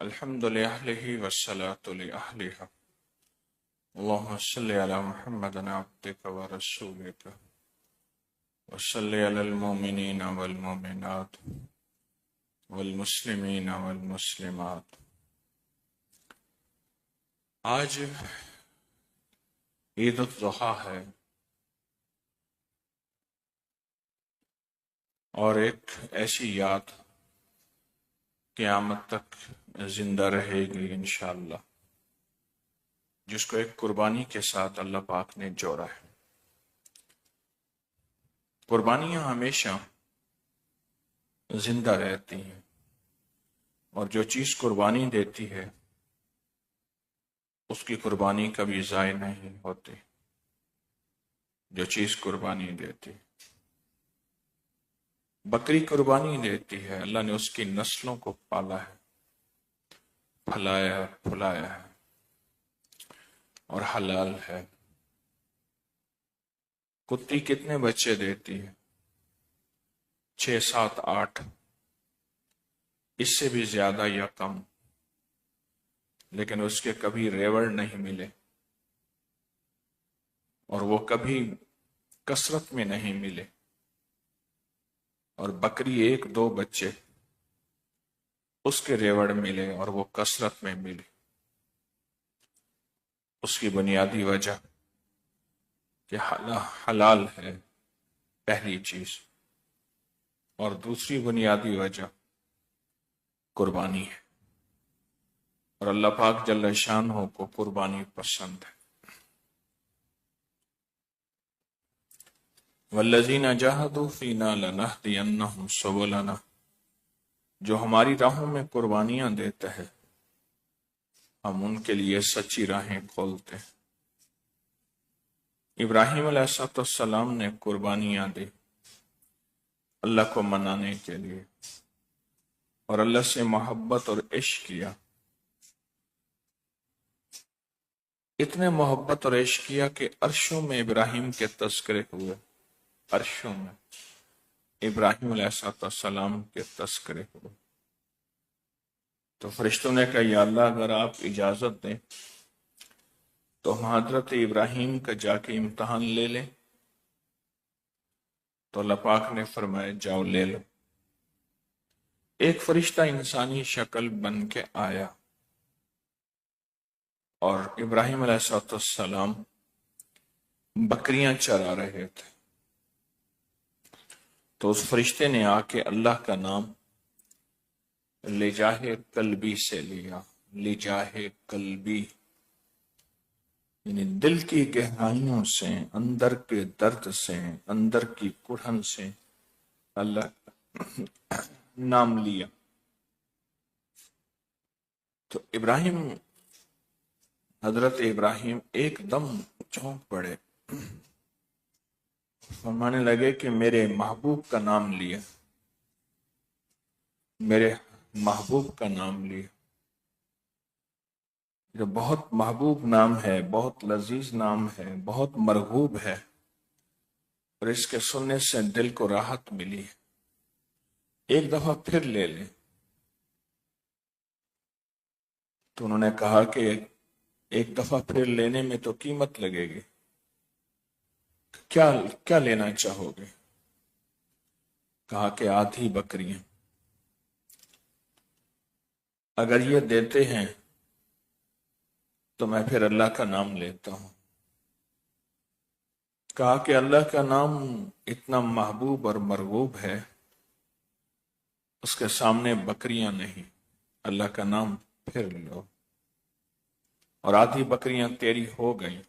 الحمد لأهله والصلاة لأهلها. اللهم صل على محمد عبدك ورسولك وصل على المؤمنين والمؤمنات والمسلمين والمسلمات. آج عید الاضحیٰ ہے اور ایک ایسی یاد قیامت تک زندہ رہے گی انشاءاللہ، جس کو ایک قربانی کے ساتھ اللہ پاک نے جوڑا ہے. قربانیاں ہمیشہ زندہ رہتی ہیں، اور جو چیز قربانی دیتی ہے اس کی قربانی کبھی ضائع نہیں ہوتی. جو چیز قربانی دیتی، بکری قربانی دیتی ہے، اللہ نے اس کی نسلوں کو پالا ہے، پھلایا پھلایا ہے اور حلال ہے. کتی کتنے بچے دیتی ہے؟ 6 7 8، اس سے بھی زیادہ یا کم، لیکن اس کے کبھی ریوڑ نہیں ملے اور وہ کبھی کثرت میں نہیں ملے. اور بکری 1 2 بچے، اس کے ریوڑ ملے اور وہ کثرت میں ملے. اس کی بنیادی وجہ کہ حلال ہے پہلی چیز، اور دوسری بنیادی وجہ قربانی ہے، اور اللہ پاک جل شانہ کو قربانی پسند ہے. والذین جاہدوا فینا لنہدینہم سبلنا، جو ہماری راہوں میں قربانیاں دیتے ہیں ہم ان کے لیے سچی راہیں کھولتے ہیں. ابراہیم علیہ السلام نے قربانیاں دی اللہ کو منانے کے لیے، اور اللہ سے محبت اور عشق کیا. اتنے محبت اور عشق کیا کہ عرشوں میں ابراہیم کے تذکرے ہوئے، عرشوں میں ابراہیم علیہ السلام کے تذکرے ہوئے. تو فرشتوں نے کہا یا اللہ اگر آپ اجازت دیں تو ہم حضرت ابراہیم کا جا کے امتحان لے لیں. تو اللہ پاک نے فرمایا جاؤ لے لو. ایک فرشتہ انسانی شکل بن کے آیا اور ابراہیم علیہ السلام بکریاں چرا رہے تھے. تو اس فرشتے نے آ کے اللہ کا نام لجاہ قلبی سے لیا. لجاہ قلبی یعنی دل کی گہرائیوں سے، اندر کے درد سے، اندر کی کڑھن سے اللہ نام لیا. تو حضرت ابراہیم ایک دم چونک پڑے، فرمانے لگے کہ میرے محبوب کا نام لیا، میرے محبوب کا نام لیا. جو بہت محبوب نام ہے، بہت لذیذ نام ہے، بہت مرغوب ہے، اور اس کے سننے سے دل کو راحت ملی. ایک دفعہ پھر لے لیں. تو انہوں نے کہا کہ ایک دفعہ پھر لینے میں تو قیمت لگے گی، کیا لینا چاہو گے؟ کہا کہ آدھی بکریاں. اگر یہ دیتے ہیں تو میں پھر اللہ کا نام لیتا ہوں. کہا کہ اللہ کا نام اتنا محبوب اور مرغوب ہے، اس کے سامنے بکریاں نہیں. اللہ کا نام پھر لو. اور آدھی بکریاں تیری ہو گئیں.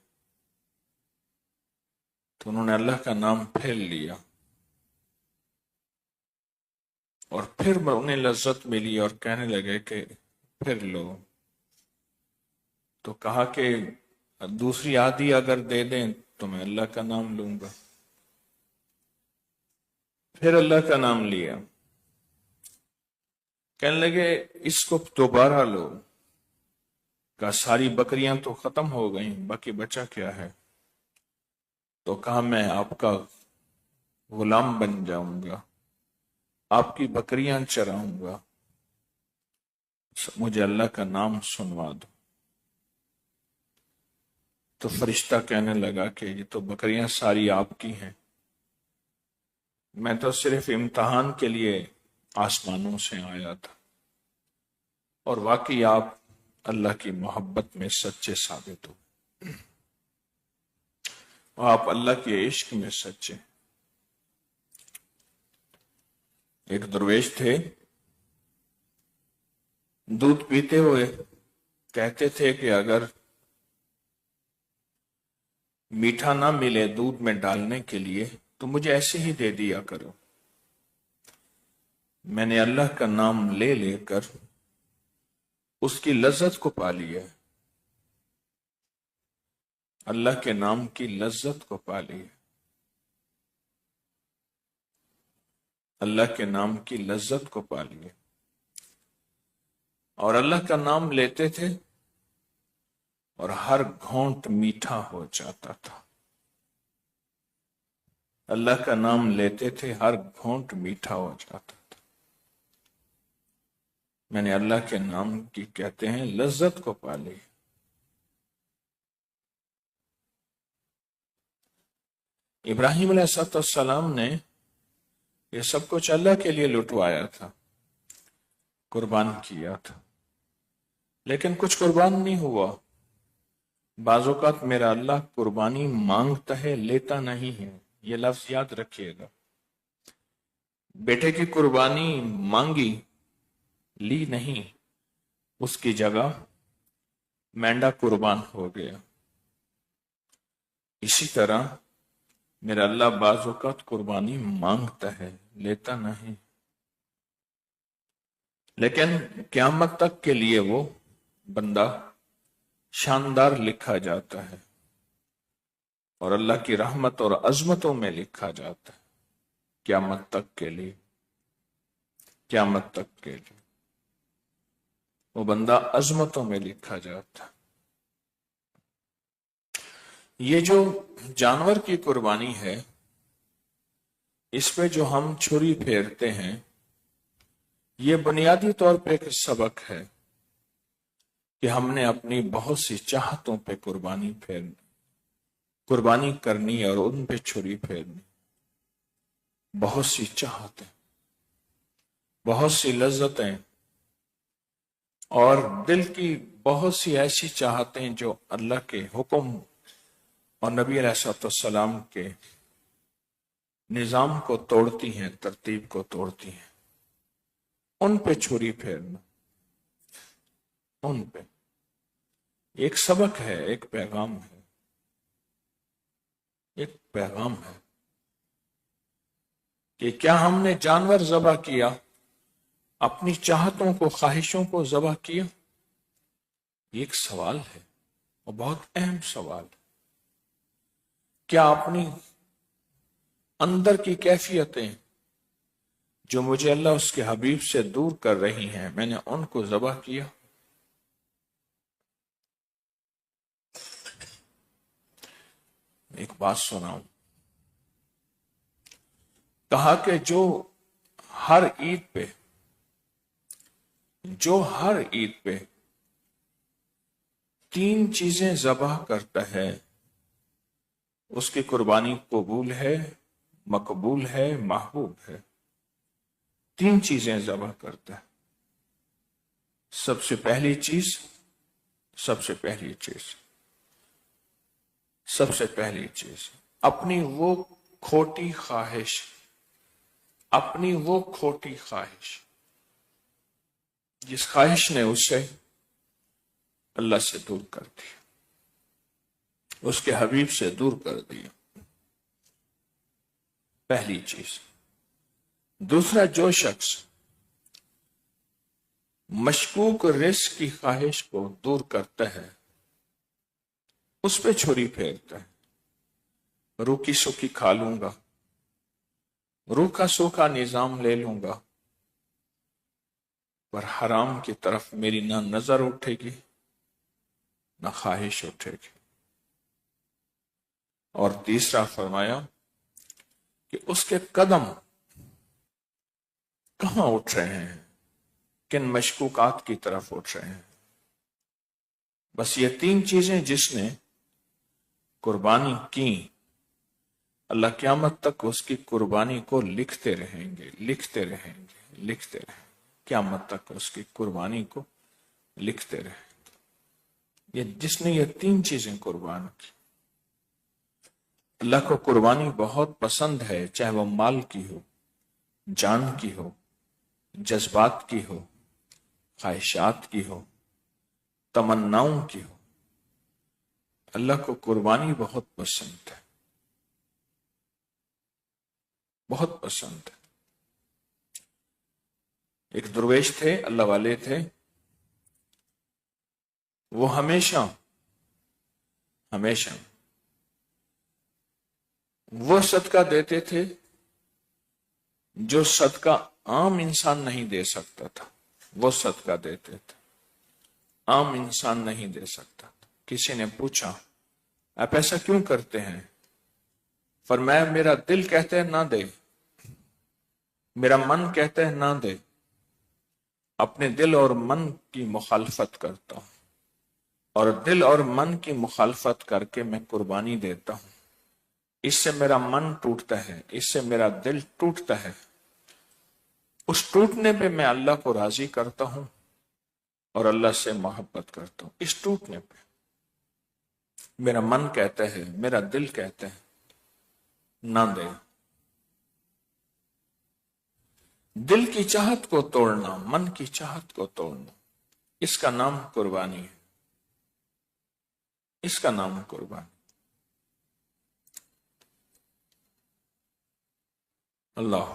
تو انہوں نے اللہ کا نام پھر لیا، اور پھر انہیں لذت ملی اور کہنے لگے کہ پھر لو. تو کہا کہ دوسری آدھی اگر دے دیں تو میں اللہ کا نام لوں گا. پھر اللہ کا نام لیا. کہنے لگے اس کو دوبارہ لو. کہا ساری بکریاں تو ختم ہو گئیں، باقی بچا کیا ہے؟ تو کہا میں آپ کا غلام بن جاؤں گا، آپ کی بکریاں چراؤں گا. مجھے اللہ کا نام سنوا دو۔ تو فرشتہ کہنے لگا کہ یہ تو بکریاں ساری آپ کی ہیں، میں تو صرف امتحان کے لیے آسمانوں سے آیا تھا، اور واقعی آپ اللہ کی محبت میں سچے ثابت ہو، آپ اللہ کے عشق میں سچے۔ ایک درویش تھے، دودھ پیتے ہوئے کہتے تھے کہ اگر میٹھا نہ ملے دودھ میں ڈالنے کے لیے تو مجھے ایسے ہی دے دیا کرو۔ میں نے اللہ کا نام لے لے کر اس کی لذت کو پا لیا، اللہ کے نام کی لذت کو پا لیا، اللہ کے نام کی لذت کو پا لیا، اور اللہ کا نام لیتے تھے اور ہر گھونٹ میٹھا ہو جاتا تھا۔ اللہ کا نام لیتے تھے، ہر گھونٹ میٹھا ہو جاتا تھا۔ میں نے اللہ کے نام کی کہتے ہیں لذت کو پا لی۔ ابراہیم علیہ السلام نے یہ سب کچھ اللہ کے لیے لٹوایا تھا، قربان کیا تھا، لیکن کچھ قربان نہیں ہوا۔ بعض اوقات میرا اللہ قربانی مانگتا ہے، لیتا نہیں ہے، یہ لفظ یاد رکھیے گا۔ بیٹے کی قربانی مانگی، لی نہیں، اس کی جگہ مینڈا قربان ہو گیا۔ اسی طرح میرا اللہ بعض اوقات قربانی مانگتا ہے، لیتا نہیں، لیکن قیامت تک کے لیے وہ بندہ شاندار لکھا جاتا ہے، اور اللہ کی رحمت اور عظمتوں میں لکھا جاتا ہے، قیامت تک کے لیے، قیامت تک کے لیے وہ بندہ عظمتوں میں لکھا جاتا ہے۔ یہ جو جانور کی قربانی ہے، اس پہ جو ہم چھری پھیرتے ہیں، یہ بنیادی طور پہ ایک سبق ہے کہ ہم نے اپنی بہت سی چاہتوں پہ قربانی کرنی اور ان پہ چھری پھیرنی۔ بہت سی چاہتیں، بہت سی لذتیں، اور دل کی بہت سی ایسی چاہتیں جو اللہ کے حکم اور نبی علیہ السلام کے نظام کو توڑتی ہیں، ترتیب کو توڑتی ہیں، ان پہ چھری پھیرنا، ان پہ ایک سبق ہے، ایک پیغام ہے، ایک پیغام ہے کہ کیا ہم نے جانور ذبح کیا، اپنی چاہتوں کو، خواہشوں کو ذبح کیا؟ یہ ایک سوال ہے، اور بہت اہم سوال ہے۔ کیا اپنی اندر کی کیفیتیں جو مجھے اللہ اس کے حبیب سے دور کر رہی ہیں، میں نے ان کو ذبح کیا؟ ایک بات سناؤں، کہا کہ جو ہر عید پہ 3 چیزیں ذبح کرتا ہے، اس کی قربانی قبول ہے، مقبول ہے، محبوب ہے۔ 3 چیزیں ذبح کرتا ہے۔ سب سے پہلی چیز اپنی وہ کھوٹی خواہش، جس خواہش نے اسے اللہ سے دور کر دیا، اس کے حبیب سے دور کر دیا، پہلی چیز۔ دوسرا، جو شخص مشکوک رزق کی خواہش کو دور کرتا ہے، اس پہ چھری پھیرتا ہے۔ روکی سوکھی کھا لوں گا، روکھا سوکھا نظام لے لوں گا، پر حرام کی طرف میری نہ نظر اٹھے گی، نہ خواہش اٹھے گی۔ اور تیسرا فرمایا کہ اس کے قدم کہاں اٹھ رہے ہیں؟ کن مشکوکات کی طرف اٹھ رہے ہیں. بس یہ 3 چیزیں جس نے قربانی کی، اللہ قیامت تک اس کی قربانی کو لکھتے رہیں گے، لکھتے رہیں گے، لکھتے رہیں گے، قیامت تک اس کی قربانی کو لکھتے رہیں گے. یہ جس نے یہ 3 چیزیں قربان کی، اللہ کو قربانی بہت پسند ہے، چاہے وہ مال کی ہو، جان کی ہو، جذبات کی ہو، خواہشات کی ہو، تمناؤں کی ہو. اللہ کو قربانی بہت پسند ہے، بہت پسند ہے. ایک درویش تھے، اللہ والے تھے، وہ ہمیشہ وہ صدقہ دیتے تھے جو صدقہ عام انسان نہیں دے سکتا تھا. وہ صدقہ دیتے تھے، عام انسان نہیں دے سکتا تھا. کسی نے پوچھا آپ ایسا کیوں کرتے ہیں؟ فرمایا میرا دل کہتا ہے نہ دے، میرا من کہتا ہے نہ دے، اپنے دل اور من کی مخالفت کرتا ہوں، اور دل اور من کی مخالفت کر کے میں قربانی دیتا ہوں. اس سے میرا من ٹوٹتا ہے، اس سے میرا دل ٹوٹتا ہے. اس ٹوٹنے پہ میں اللہ کو راضی کرتا ہوں اور اللہ سے محبت کرتا ہوں. اس ٹوٹنے پہ میرا من کہتا ہے، میرا دل کہتا ہے نہ دے. دل کی چاہت کو توڑنا، من کی چاہت کو توڑنا، اس کا نام قربانی ہے، اس کا نام قربانی. اللہ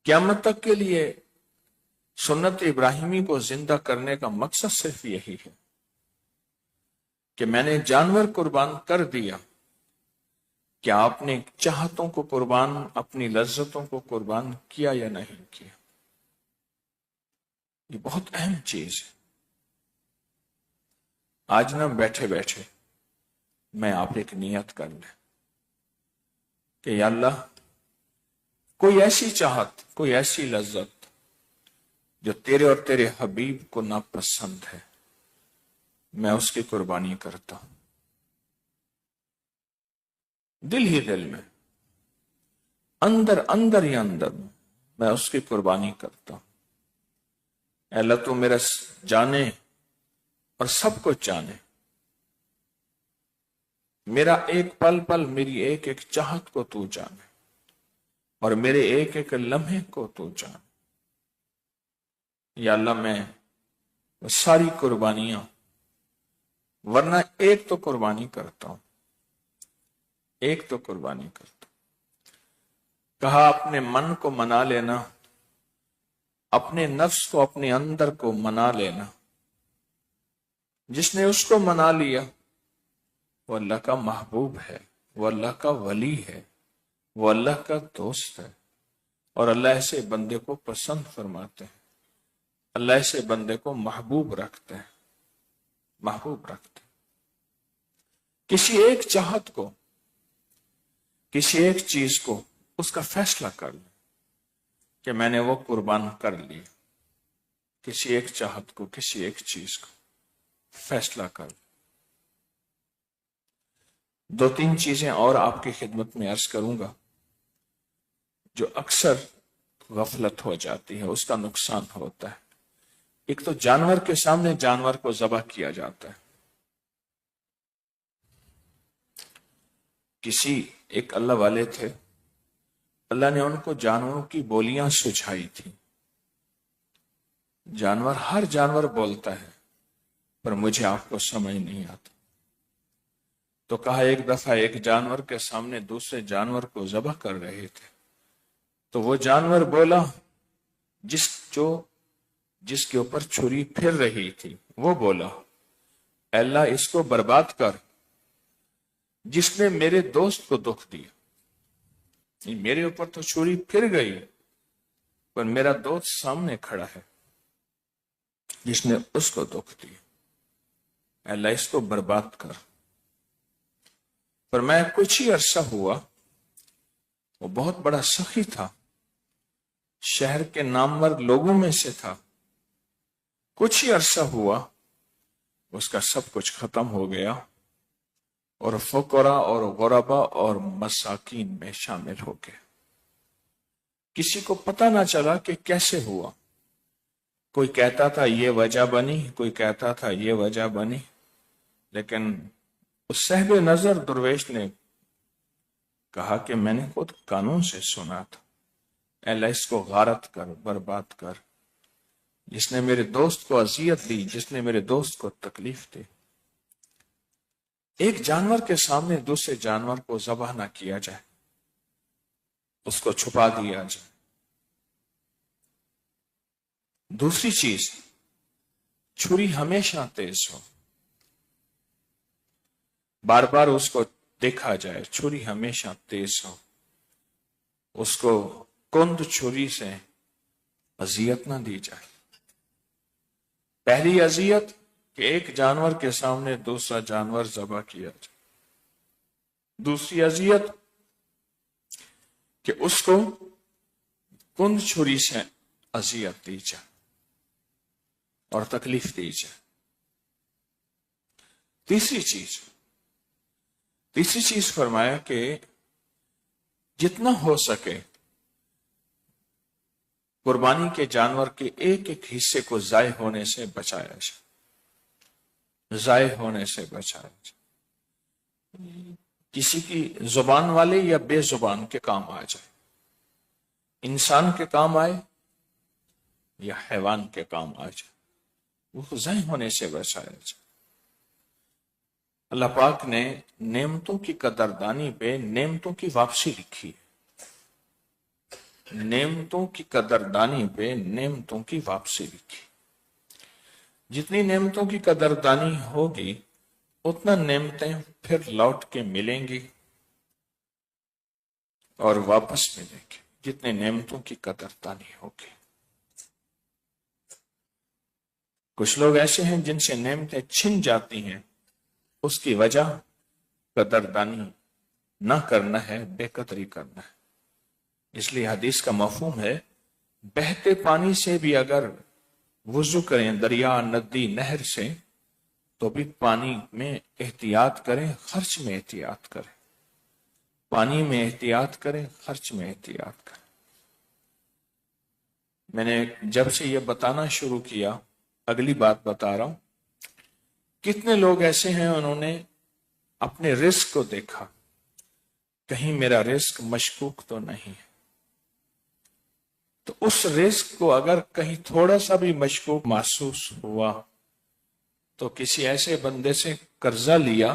قیامت تک کے لیے سنت ابراہیمی کو زندہ کرنے کا مقصد صرف یہی ہے کہ میں نے جانور قربان کر دیا، کیا آپ نے چاہتوں کو قربان، اپنی لذتوں کو قربان کیا یا نہیں کیا؟ یہ بہت اہم چیز ہے. آج نہ بیٹھے بیٹھے میں آپ ایک نیت کر لیں کہ یا اللہ کوئی ایسی چاہت، کوئی ایسی لذت جو تیرے اور تیرے حبیب کو ناپسند ہے، میں اس کی قربانی کرتا ہوں. دل ہی دل میں، اندر اندر ہی اندر میں اس کی قربانی کرتا ہوں. اے اللہ تو میرا جانے اور سب کو جانے، میرا ایک پل پل، میری ایک ایک چاہت کو تو جانے، اور میرے ایک ایک لمحے کو تو جانے. یا اللہ میں ساری قربانیاں، ورنہ ایک تو قربانی کرتا ہوں، ایک تو قربانی کرتا ہوں. کہا اپنے من کو منا لینا، اپنے نفس کو، اپنے اندر کو منا لینا. جس نے اس کو منا لیا وہ اللہ کا محبوب ہے، وہ اللہ کا ولی ہے، وہ اللہ کا دوست ہے. اور اللہ ایسے بندے کو پسند فرماتے ہیں، اللہ ایسے بندے کو محبوب رکھتے ہیں، محبوب رکھتے ہیں. کسی ایک چاہت کو، کسی ایک چیز کو اس کا فیصلہ کر لیں کہ میں نے وہ قربان کر لی. کسی ایک چاہت کو، کسی ایک چیز کو فیصلہ کر لیں. 2-3 چیزیں اور آپ کی خدمت میں عرض کروں گا جو اکثر غفلت ہو جاتی ہے، اس کا نقصان ہوتا ہے. ایک تو جانور کے سامنے جانور کو ذبح کیا جاتا ہے. کسی ایک اللہ والے تھے، اللہ نے ان کو جانوروں کی بولیاں سجھائی تھی. جانور، ہر جانور بولتا ہے، پر مجھے آپ کو سمجھ نہیں آتا. تو کہا ایک دفعہ ایک جانور کے سامنے دوسرے جانور کو ذبح کر رہے تھے، تو وہ جانور بولا، جس کے اوپر چھری پھر رہی تھی، وہ بولا اے اللہ اس کو برباد کر جس نے میرے دوست کو دکھ دیا. میرے اوپر تو چھری پھر گئی، پر میرا دوست سامنے کھڑا ہے جس نے اس کو دکھ دیا. اے اللہ اس کو برباد کر. پر میں کچھ ہی عرصہ ہوا، وہ بہت بڑا سخی تھا، شہر کے نامور لوگوں میں سے تھا. کچھ ہی عرصہ ہوا اس کا سب کچھ ختم ہو گیا اور فقراء اور غربا اور مساکین میں شامل ہو گئے. کسی کو پتہ نہ چلا کہ کیسے ہوا. کوئی کہتا تھا یہ وجہ بنی، کوئی کہتا تھا یہ وجہ بنی، لیکن اس صاحب نظر درویش نے کہا کہ میں نے خود قانون سے سنا تھا، اے اللہ اس کو غارت کر، برباد کر. جس نے میرے دوست کو اذیت دی، جس نے میرے دوست کو تکلیف دی. ایک جانور کے سامنے دوسرے جانور کو ذبح نہ کیا جائے، اس کو چھپا دیا جائے. دوسری چیز، چھری ہمیشہ تیز ہو، بار بار اس کو دیکھا جائے. چھری ہمیشہ تیز ہو، اس کو کند چھری سے اذیت نہ دی جائے. پہلی اذیت کہ ایک جانور کے سامنے دوسرا جانور ذبح کیا جائے. دوسری اذیت کہ اس کو کند چھری سے اذیت دی جائے اور تکلیف دی جائے. تیسری چیز فرمایا کہ جتنا ہو سکے قربانی کے جانور کے ایک ایک حصے کو ضائع ہونے سے بچایا جائے، ضائع ہونے سے بچایا جائے. کسی کی زبان والے یا بے زبان کے کام آ جائے، انسان کے کام آئے یا حیوان کے کام آ جائے، وہ ضائع ہونے سے بچایا جائے. اللہ پاک نے نعمتوں کی قدردانی پہ نعمتوں کی واپسی لکھی ہے. نعمتوں کی قدردانی پہ نعمتوں کی واپسی لکھی. جتنی نعمتوں کی قدردانی ہوگی اتنا نعمتیں پھر لوٹ کے ملیں گی اور واپس ملیں گی جتنے نعمتوں کی قدردانی ہوگی. کچھ لوگ ایسے ہیں جن سے نعمتیں چھن جاتی ہیں، اس کی وجہ قدردانی نہ کرنا ہے، بے قدری کرنا ہے. اس لیے حدیث کا مفہوم ہے بہتے پانی سے بھی اگر وضو کریں، دریا، ندی، نہر سے، تو بھی پانی میں احتیاط کریں، خرچ میں احتیاط کریں. پانی میں احتیاط کریں، خرچ میں احتیاط کریں. میں نے جب سے یہ بتانا شروع کیا، اگلی بات بتا رہا ہوں. کتنے لوگ ایسے ہیں انہوں نے اپنے رزق کو دیکھا، کہیں میرا رزق مشکوک تو نہیں ہے. تو اس رزق کو اگر کہیں تھوڑا سا بھی مشکوک محسوس ہوا تو کسی ایسے بندے سے قرضہ لیا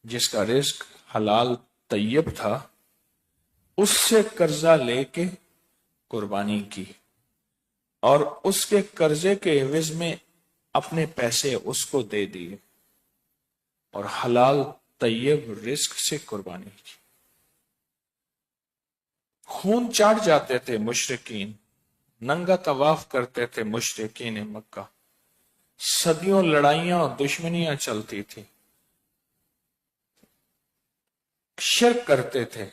جس کا رزق حلال طیب تھا، اس سے قرضہ لے کے قربانی کی اور اس کے قرضے کے عوض میں اپنے پیسے اس کو دے دیے اور حلال طیب رزق سے قربانی کی. خون چاٹ جاتے تھے مشرکین، ننگا طواف کرتے تھے مشرکین مکہ، صدیوں لڑائیاں اور دشمنیاں چلتی تھی، شرک کرتے تھے،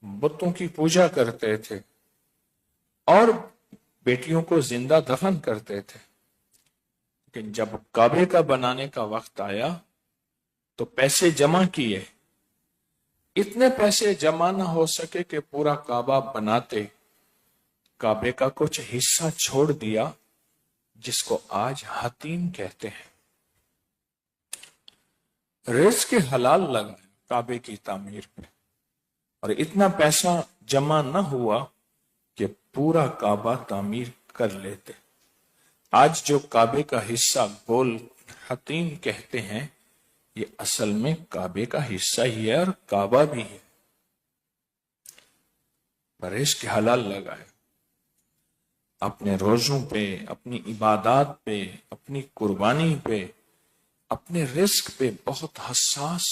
بتوں کی پوجا کرتے تھے اور بیٹیوں کو زندہ دفن کرتے تھے. لیکن جب کعبے کا بنانے کا وقت آیا تو پیسے جمع کیے. اتنے پیسے جمع نہ ہو سکے کہ پورا کعبہ بناتے. کعبے کا کچھ حصہ چھوڑ دیا جس کو آج حتیم کہتے ہیں. رزق حلال لگا کعبے کی تعمیر پہ اور اتنا پیسہ جمع نہ ہوا کہ پورا کعبہ تعمیر کر لیتے. آج جو کعبے کا حصہ گول حتیم کہتے ہیں یہ اصل میں کعبے کا حصہ ہی ہے اور کعبہ بھی ہے. پر رزق حلال لگائے، اپنے روزوں پہ، اپنی عبادات پہ، اپنی قربانی پہ، اپنے رزق پہ بہت حساس،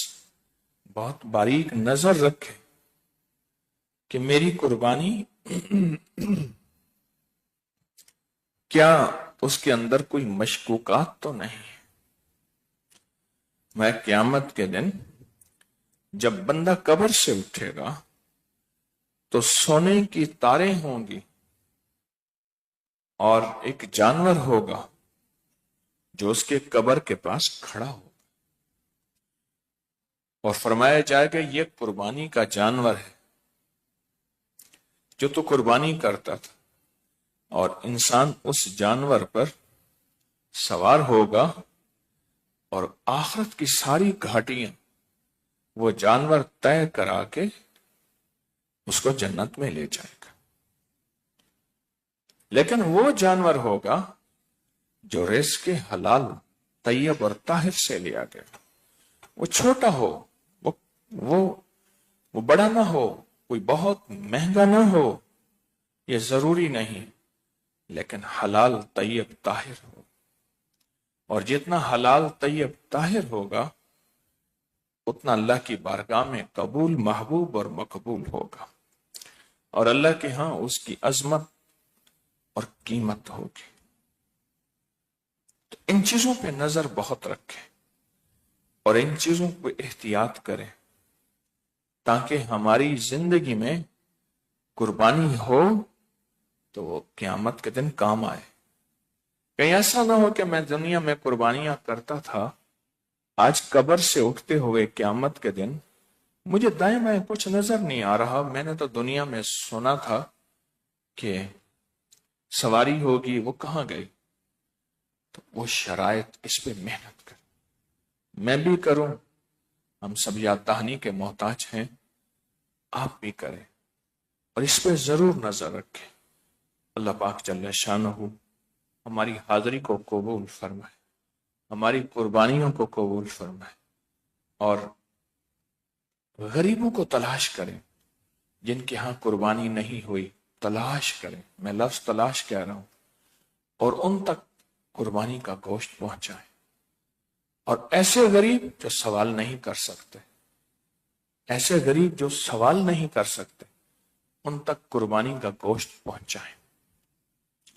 بہت باریک نظر رکھے کہ میری قربانی کیا اس کے اندر کوئی مشکوکات تو نہیں ہے. میں قیامت کے دن جب بندہ قبر سے اٹھے گا تو سونے کی تاریں ہوں گی اور ایک جانور ہوگا جو اس کے قبر کے پاس کھڑا ہو، اور فرمایا جائے گا یہ قربانی کا جانور ہے جو تو قربانی کرتا تھا، اور انسان اس جانور پر سوار ہوگا، اور آخرت کی ساری گھاٹیاں وہ جانور طے کرا کے اس کو جنت میں لے جائے گا۔ لیکن وہ جانور ہوگا جو رزق حلال طیب اور طاہر سے لیا گیا، وہ چھوٹا ہو، وہ وہ وہ بڑا نہ ہو، کوئی بہت مہنگا نہ ہو، یہ ضروری نہیں، لیکن حلال طیب طاہر ہو، اور جتنا حلال طیب طاہر ہوگا اتنا اللہ کی بارگاہ میں قبول، محبوب اور مقبول ہوگا، اور اللہ کے ہاں اس کی عظمت اور قیمت ہوگی۔ تو ان چیزوں پہ نظر بہت رکھیں اور ان چیزوں پہ احتیاط کریں تاکہ ہماری زندگی میں قربانی ہو تو وہ قیامت کے دن کام آئے۔ کہیں ایسا نہ ہو کہ میں دنیا میں قربانیاں کرتا تھا، آج قبر سے اٹھتے ہوئے قیامت کے دن مجھے دائیں بائیں کچھ نظر نہیں آ رہا، میں نے تو دنیا میں سنا تھا کہ سواری ہوگی، وہ کہاں گئی؟ تو وہ شرائط اس پہ محنت کر، میں بھی کروں، ہم سب یاد دہانی کے محتاج ہیں، آپ بھی کریں، اور اس پہ ضرور نظر رکھیں۔ اللہ پاک جل شانہ ہماری حاضری کو قبول فرمائے، ہماری قربانیوں کو قبول فرمائے، اور غریبوں کو تلاش کریں جن کے ہاں قربانی نہیں ہوئی، تلاش کریں، میں لفظ تلاش کہہ رہا ہوں، اور ان تک قربانی کا گوشت پہنچائیں، اور ایسے غریب جو سوال نہیں کر سکتے، ایسے غریب جو سوال نہیں کر سکتے، ان تک قربانی کا گوشت پہنچائیں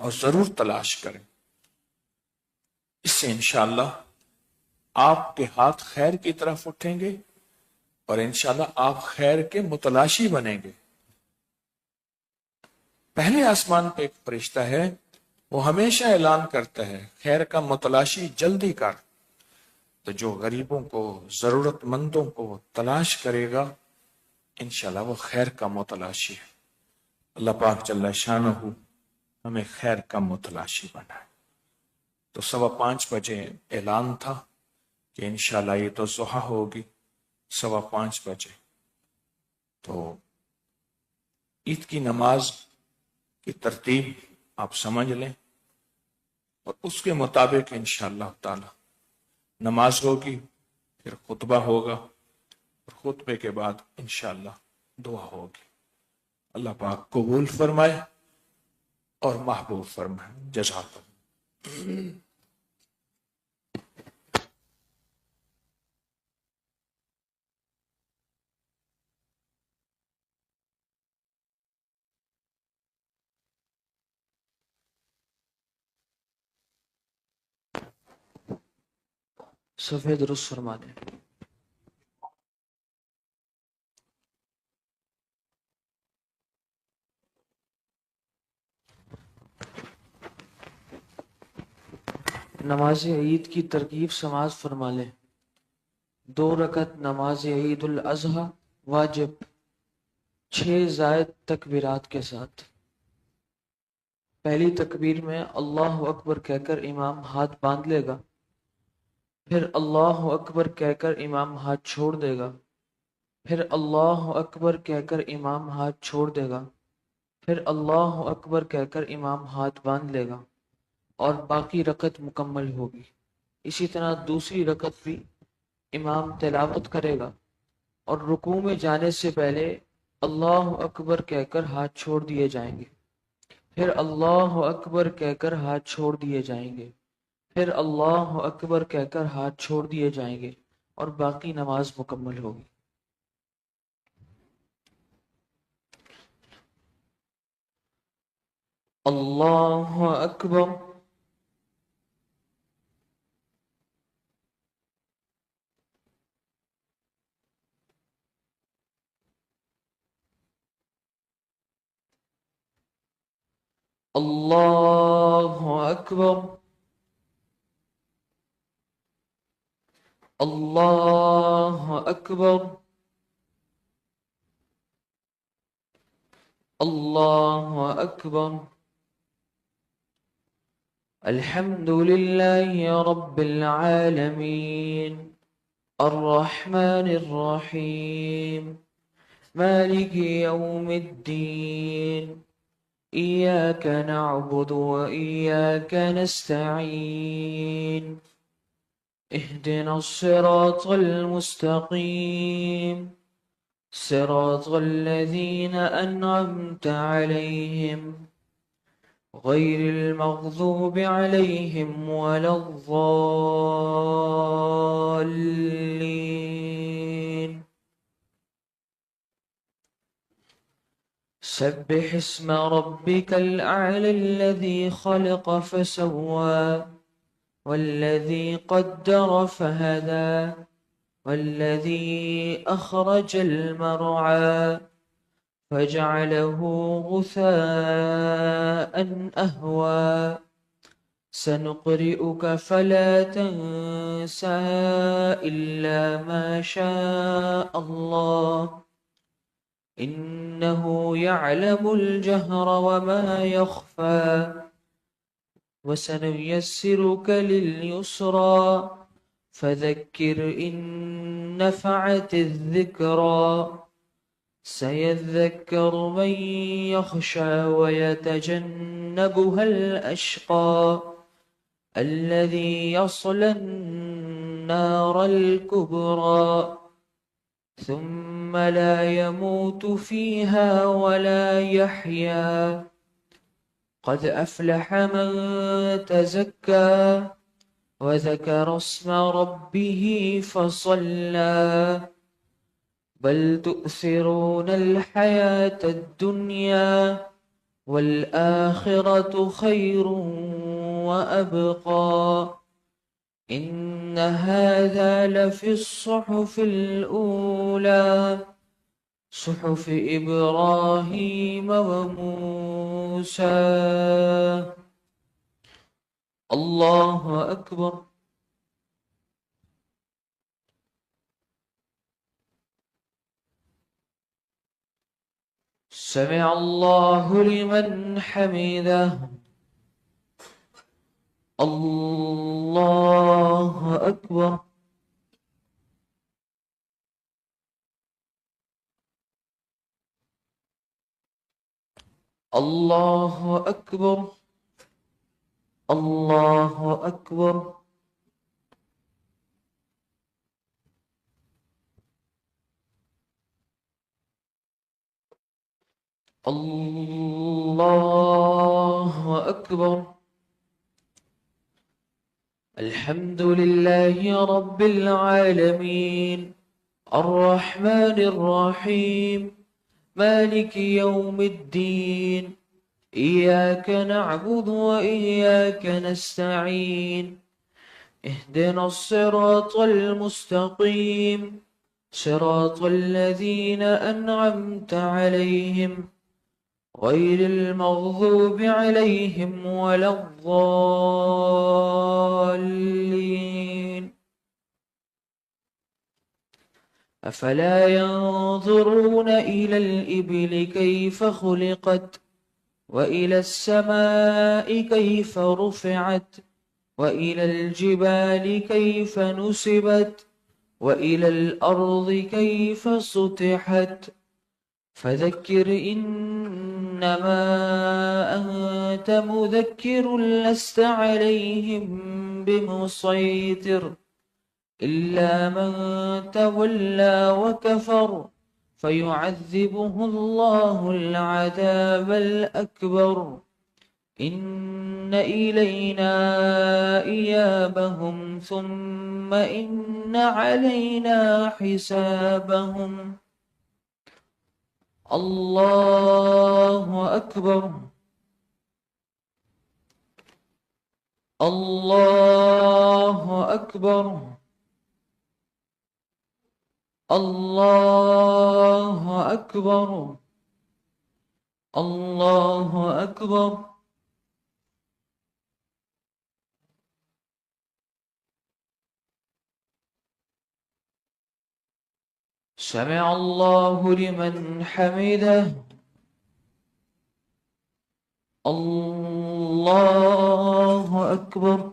اور ضرور تلاش کریں۔ اس سے انشاءاللہ آپ کے ہاتھ خیر کی طرف اٹھیں گے، اور انشاءاللہ آپ خیر کے متلاشی بنیں گے۔ پہلے آسمان پہ ایک فرشتہ ہے، وہ ہمیشہ اعلان کرتا ہے خیر کا متلاشی جلدی کر، تو جو غریبوں کو، ضرورت مندوں کو تلاش کرے گا انشاءاللہ وہ خیر کا متلاشی ہے۔ اللہ پاک جل شانہ ہمیں خیر کا متلاشی بنائے۔ تو 5:15 بجے اعلان تھا کہ انشاءاللہ یہ تو ضحیٰ ہوگی 5:15 بجے، تو عید کی نماز کی ترتیب آپ سمجھ لیں، اور اس کے مطابق انشاءاللہ تعالی نماز ہوگی، پھر خطبہ ہوگا، اور خطبے کے بعد انشاءاللہ دعا ہوگی۔ اللہ پاک قبول فرمائے اور محبوب فرمائے۔ جزاک اللہ۔ صفحہ درست فرما دیں۔ نماز عید کی ترکیب سماعت فرما لیں۔ 2 رکعت نماز عید الاضحیٰ واجب 6 زائد تکبیرات کے ساتھ۔ پہلی تکبیر میں اللہ اکبر کہہ کر امام ہاتھ باندھ لے گا، پھر اللہ اکبر کہہ کر امام ہاتھ چھوڑ دے گا، پھر اللہ اکبر کہہ کر امام ہاتھ چھوڑ دے گا، پھر اللہ اکبر کہہ کر امام ہاتھ باندھ لے گا، اور باقی رکعت مکمل ہوگی۔ اسی طرح دوسری رکعت بھی امام تلاوت کرے گا، اور رکوع میں جانے سے پہلے اللہ اکبر کہہ کر ہاتھ چھوڑ دیے جائیں گے، پھر اللہ اکبر کہہ کر ہاتھ چھوڑ دیے جائیں گے، پھر اللہ اکبر کہہ کر ہاتھ چھوڑ دیے جائیں گے، اور باقی نماز مکمل ہوگی۔ اللہ اکبر۔ الله أكبر. الله أكبر. الله أكبر. الحمد لله رب العالمين الرحمن الرحيم مالك يوم الدين إياك نعبد وإياك نستعين اهدنا الصراط المستقيم صراط الذين أنعمت عليهم غير المغضوب عليهم ولا الضالين. سبح اسم ربك الأعلى الذي خلق فسوى والذي قدر فهدى والذي أخرج المرعى فجعله غثاء أهوى سنقرئك فلا تنسى إلا ما شاء الله إنه يعلم الجهر وما يخفى وسنيسرك لليسرى فذكر إن نفعت الذكرى سيذكر من يخشى ويتجنبها الأشقى الذي يصلى النار الكبرى ثم لا يموت فيها ولا يحيا قد أفلح من تزكى وذكر اسم ربه فصلى بل تؤثرون الحياة الدنيا والآخرة خير وأبقى إن هذا لفي الصحف الأولى صحف إبراهيم وموسى. الله أكبر. سمع الله لمن حمده. الله أكبر. الله أكبر. الله أكبر. الله أكبر. الحمد لله رب العالمين الرحمن الرحيم مالك يوم الدين إياك نعبد وإياك نستعين اهدنا الصراط المستقيم صراط الذين أنعمت عليهم غير المغضوب عليهم ولا الضالين. أفلا ينظرون إلى الإبل كيف خلقت وإلى السماء كيف رفعت وإلى الجبال كيف نصبت وإلى الأرض كيف سطحت فذكر إنما أنت مذكر لست عليهم بمسيطر إلا من تولى وكفر فيعذبه الله العذاب الأكبر إن إلينا إيابهم ثم إن علينا حسابهم. الله أكبر. الله أكبر. الله أكبر. الله أكبر. سمع الله لمن حمده. الله أكبر.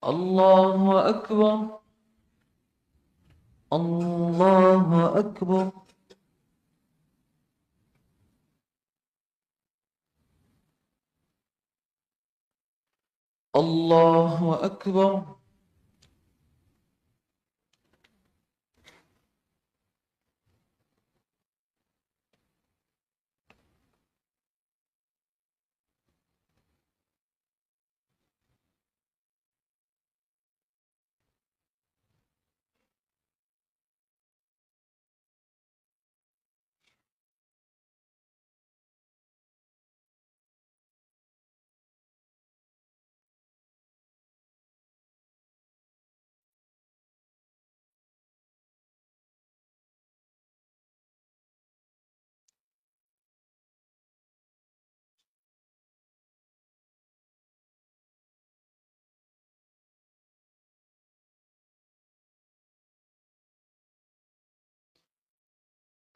الله أكبر. الله أكبر. الله أكبر.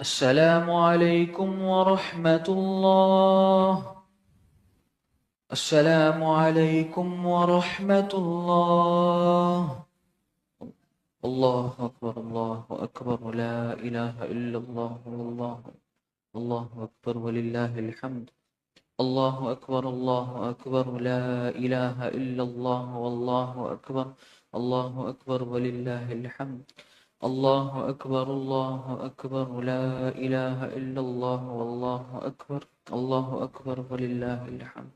السلام عليكم ورحمة الله. السلام عليكم ورحمة الله. الله أكبر. الله أكبر. لا إله إلا الله والله. الله أكبر ولله الحمد. الله أكبر. الله أكبر. لا إله إلا الله والله أكبر. الله أكبر ولله الحمد. الله أكبر. الله أكبر. لا إله إلا الله والله أكبر. الله أكبر ولله الحمد.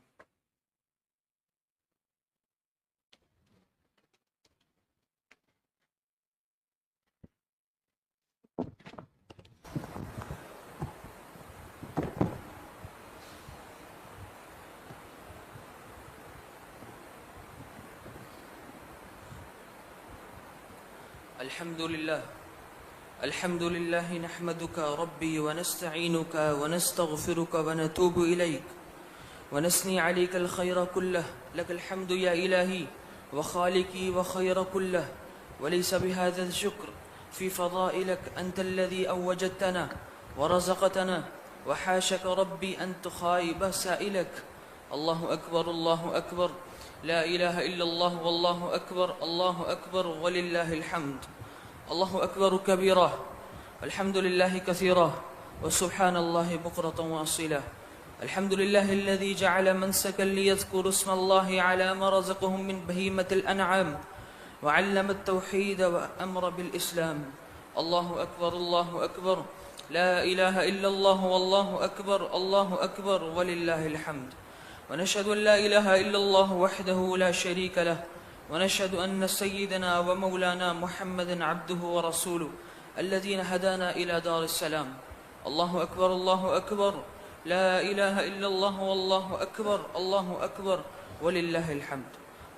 الحمد لله. الحمد لله نحمدك ربي ونستعينك ونستغفرك ونتوب إليك ونثني عليك الخير كله. لك الحمد يا إلهي وخالقي وخير كله، وليس بهذا الشكر في فضائلك. أنت الذي أوجدتنا ورزقتنا، وحاشك ربي أن تخايب سائلك. الله أكبر. الله أكبر. لا إله إلا الله والله أكبر. الله أكبر ولله الحمد. الله أكبر كبيرا، والحمد لله كثيرا، وسبحان الله بكرة وأصيلا. الحمد لله الذي جعل منسكا ليذكروا اسم الله على ما رزقهم من بهيمة الأنعام، وعلم التوحيد وأمر بالإسلام. الله أكبر. الله أكبر. لا إله إلا الله والله أكبر. الله أكبر ولله الحمد. ونشهد أن لا إله إلا الله وحده لا شريك له، ونشهد أن سيدنا ومولانا محمدا عبده ورسوله الذين هدانا إلى دار السلام. الله أكبر. الله أكبر. لا إله إلا الله والله أكبر. الله أكبر ولله الحمد.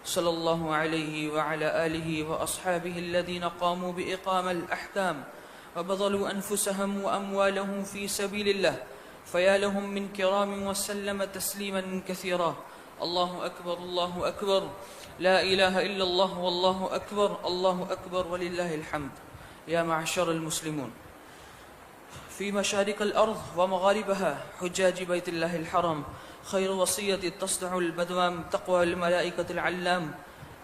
صلى الله عليه وعلى آله وأصحابه الذين قاموا بإقامة الأحكام وبذلوا أنفسهم وأموالهم في سبيل الله، فيا لهم من كرام وسلم تسليما كثيرا. الله أكبر. الله أكبر. لا إله إلا الله والله أكبر. الله أكبر ولله الحمد. يا معشر المسلمون في مشارق الأرض ومغاربها، حجاج بيت الله الحرام، خير وصية تصدع البدوام تقوى الملائكة العلام.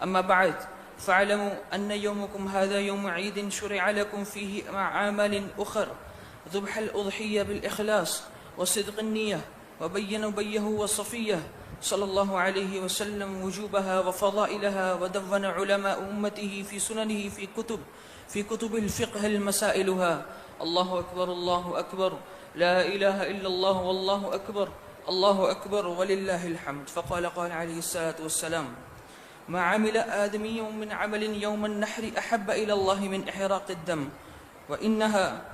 أما بعد، فاعلموا أن يومكم هذا يوم عيد شرع لكم فيه مع عمل أخر ذبح الأضحية بالإخلاص وصدق النية، وبين بيه وصفيه صلى الله عليه وسلم وجوبها وفضائلها، ودون علماء أمته في سننه في كتب الفقه المسائلها. الله أكبر. الله أكبر. لا إله إلا الله والله أكبر. الله أكبر ولله الحمد. قال عليه الصلاة والسلام: ما عمل آدمي من عمل يوم النحر أحب إلى الله من إحراق الدم، وإنها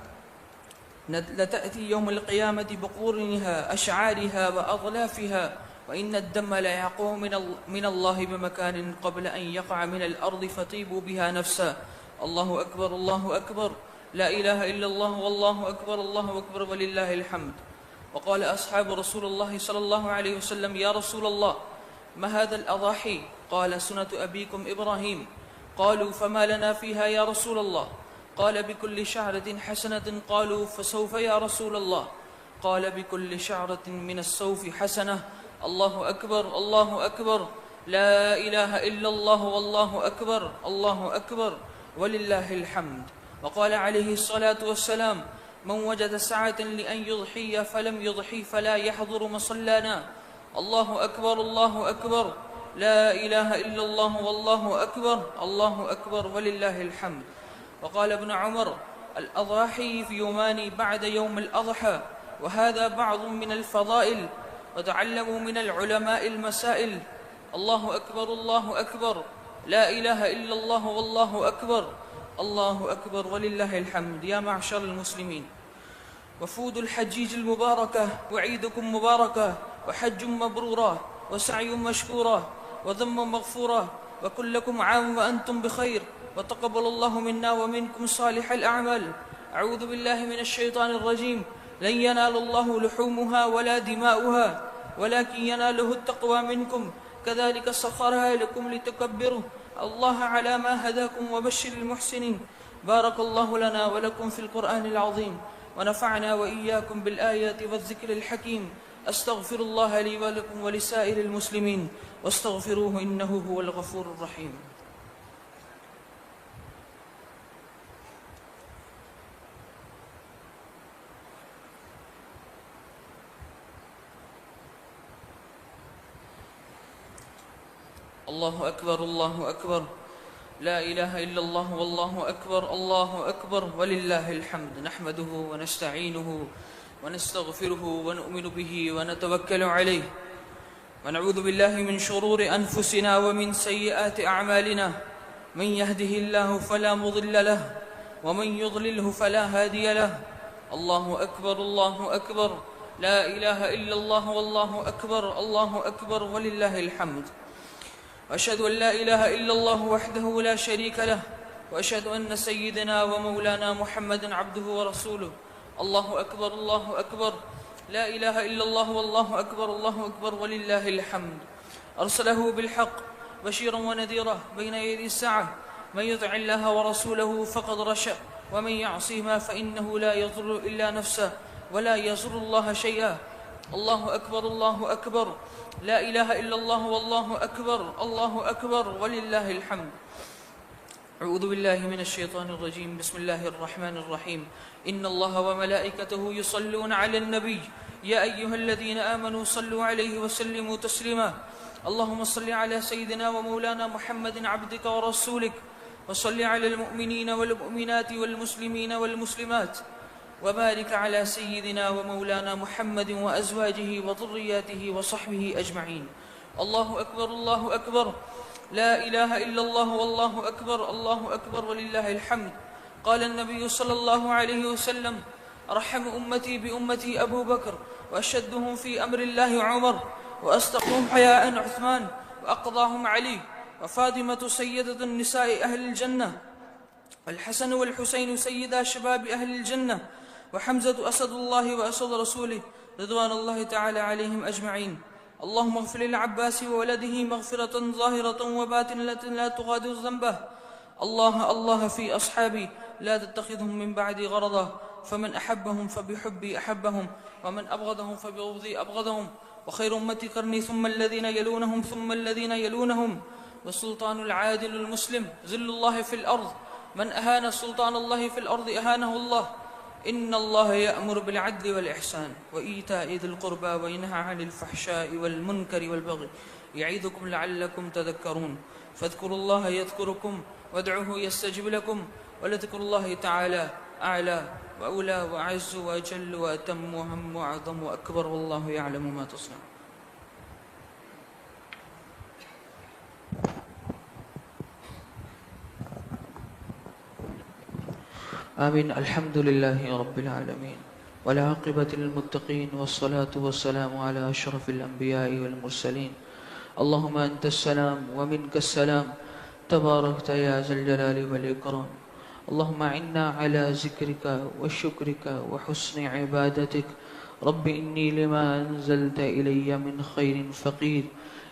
لتأتي يوم القيامة بقرنها أشعارها وأظلافها، وإن الدم لا يقوم من الله بمكان قبل أن يقع من الأرض فطيبوا بها نفسا. الله أكبر. الله أكبر. لا إله إلا الله والله أكبر. الله أكبر ولله الحمد. وقال أصحاب رسول الله صلى الله عليه وسلم: يا رسول الله، ما هذا الأضاحي؟ قال: سنة أبيكم إبراهيم. قالوا: فما لنا فيها يا رسول الله؟ قال: بكل شعرة حسنة. قالوا: فسوف يا رسول الله؟ قال: بكل شعرة من السوف حسنة. الله أكبر، الله أكبر، لا إله إلا الله، والله أكبر، الله أكبر، ولله الحمد. وقال عليه الصلاة والسلام: من وجد سعة لأن يضحي فلم يضحي فلا يحضر مصلانا. الله أكبر، الله أكبر، لا إله إلا الله، والله أكبر، الله أكبر، ولله الحمد. وقال ابن عمر: الأضاحي في يومان بعد يوم الأضحى، وهذا بعض من الفضائل، وتعلموا من العلماء المسائل. الله أكبر، الله أكبر، لا إله إلا الله، والله أكبر، الله أكبر، ولله الحمد. يا معشر المسلمين، وفود الحجيج المباركة، وعيدكم مباركة، وحج مبرورة، وسعي مشكورة، وذم مغفورة، وكلكم عام وأنتم بخير، وتقبل الله منا ومنكم صالح الأعمال. أعوذ بالله من الشيطان الرجيم. لن ينال الله لحومها ولا دماؤها، ولكن يناله التقوى منكم. كذلك سخرها لكم لتكبروا الله على ما هداكم، وبشر المحسنين. بارك الله لنا ولكم في القرآن العظيم، ونفعنا وإياكم بالآيات والذكر الحكيم. أستغفر الله لي ولكم ولسائر المسلمين، واستغفروه إنه هو الغفور الرحيم. الله أكبر، الله أكبر، لا إله إلا الله، والله أكبر، الله أكبر، ولله الحمد. نحمده ونستعينه ونستغفره ونؤمن به ونتوكل عليه، ونعوذ بالله من شرور أنفسنا ومن سيئات أعمالنا. من يهده الله فلا مضل له، ومن يضلله فلا هادي له. الله أكبر، الله أكبر، لا إله إلا الله، والله أكبر، الله أكبر، ولله الحمد. وأشهد أن لا إله إلا الله وحده لا شريك له، وأشهد أن سيدنا ومولانا محمدا عبده ورسوله. الله أكبر، الله أكبر، لا إله إلا الله، والله أكبر، الله أكبر، ولله الحمد. أرسله بالحق بشيرا ونذيرا بين يدي الساعة. من يطع الله ورسوله فقد رشد، ومن يعصهما فإنه لا يضر إلا نفسه ولا يضر الله شيئا. الله أكبر، الله أكبر، لا إله إلا الله، والله أكبر، الله أكبر، ولله الحمد. أعوذ بالله من الشيطان الرجيم. بسم الله الرحمن الرحيم. إن الله وملائكته يصلون على النبي، يا أيها الذين آمنوا صلوا عليه وسلموا تسليما. اللهم صل على سيدنا ومولانا محمد عبدك ورسولك، وصل على المؤمنين والمؤمنات والمسلمين والمسلمات، وبارك على سيدنا ومولانا محمد وأزواجه وذرياته وصحبه أجمعين. الله أكبر، الله أكبر، لا إله إلا الله، والله أكبر، الله أكبر، ولله الحمد. قال النبي صلى الله عليه وسلم: أرحم أمتي بأمتي أبو بكر، وأشدهم في أمر الله عمر، وأصدقهم حياء عثمان، وأقضاهم علي، وفاطمة سيدة النساء أهل الجنة، والحسن والحسين سيدا شباب أهل الجنة، وحمزة أسد الله وأسد رسوله رضوان الله تعالى عليهم أجمعين. اللهم اغفر للعباس وولده مغفرة ظاهرة وباطنة لا تغادر ذنبه. الله في أصحابي لا تتخذهم من بعدي غرضا، فمن أحبهم فبحبي أحبهم، ومن أبغضهم فبغضي أبغضهم. وخير أمتي قرني، ثم الذين يلونهم، ثم الذين يلونهم. والسلطان العادل المسلم ذل الله في الأرض، من أهان سلطان الله في الأرض أهانه الله. إن الله يأمر بالعدل والإحسان وإيتاء ذي القربى، وينهى عن الفحشاء والمنكر والبغي، يعظكم لعلكم تذكرون. فاذكروا الله يذكركم، وادعوه يستجب لكم، ولذكر الله تعالى أعلى وأولى وأعز وأجل وأتم وهم وأعظم وأكبر، والله يعلم ما تصنعون. آمين. الحمد لله رب العالمين، والعاقبة للمتقين، والصلاة والسلام على أشرف الأنبياء والمرسلين. اللهم أنت السلام ومنك السلام، تباركت يا ذا الجلال والإكرام. اللهم اعنا على ذكرك وشكرك وحسن عبادتك رب انی لما انزلت الی من خیر فقیر.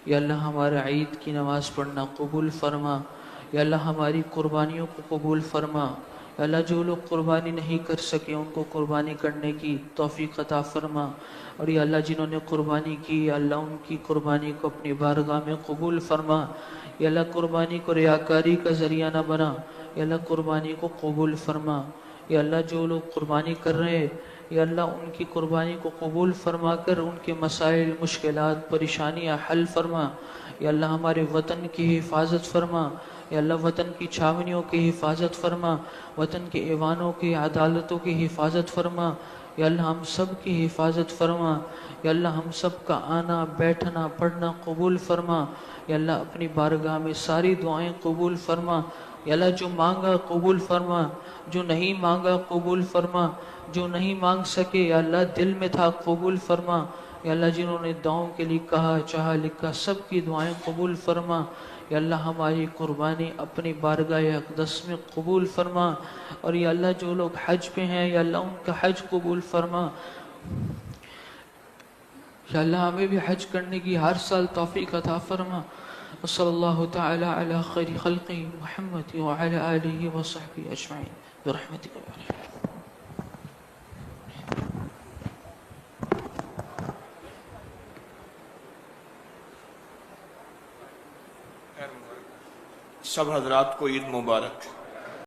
یا اللہ ہمارا عید کی نماز پڑھنا قبول فرما. یا اللہ ہماری قربانیوں کو قبول فرما. یا اللہ جو لوگ قربانی نہیں کر سکے ان کو قربانی کرنے کی توفیق عطا فرما. اور یا اللہ جنہوں نے قربانی کی یا اللہ ان کی قربانی کو اپنی بارگاہ میں قبول فرما. یا اللہ قربانی کو ریاکاری کا ذریعہ نہ بنا. یا اللہ قربانی کو قبول فرما. یا اللہ جو لوگ قربانی کر رہے ہیں یا اللہ ان کی قربانی کو قبول فرما کر ان کے مسائل مشکلات پریشانیاں حل فرما. یا اللہ ہمارے وطن کی حفاظت فرما. یا اللہ وطن کی چھاونیوں کی حفاظت فرما. وطن کے ایوانوں کی عدالتوں کی حفاظت فرما. یا اللہ ہم سب کی حفاظت فرما. یا اللہ ہم سب کا آنا بیٹھنا پڑھنا قبول فرما. یا اللہ اپنی بارگاہ میں ساری دعائیں قبول فرما. یا اللہ جو مانگا قبول فرما, جو نہیں مانگا قبول فرما, جو نہیں مانگ سکے یا اللہ دل میں تھا قبول فرما. یا اللہ جنہوں نے دعاؤں کے لیے کہا چاہا لکھا سب کی دعائیں قبول فرما. یا اللہ ہماری قربانی اپنی بارگاہ اقدس میں قبول فرما. اور یا اللہ جو لوگ حج پہ ہیں یا اللہ ان کا حج قبول فرما. یا اللہ ہمیں بھی حج کرنے کی ہر سال توفیق عطا فرما. وصلی اللہ تعالی علی خیر خلقہ محمد وعلی آلہ وصحبہ اجمعین برحمتک یا ارحم. سب حضرات کو عید مبارک.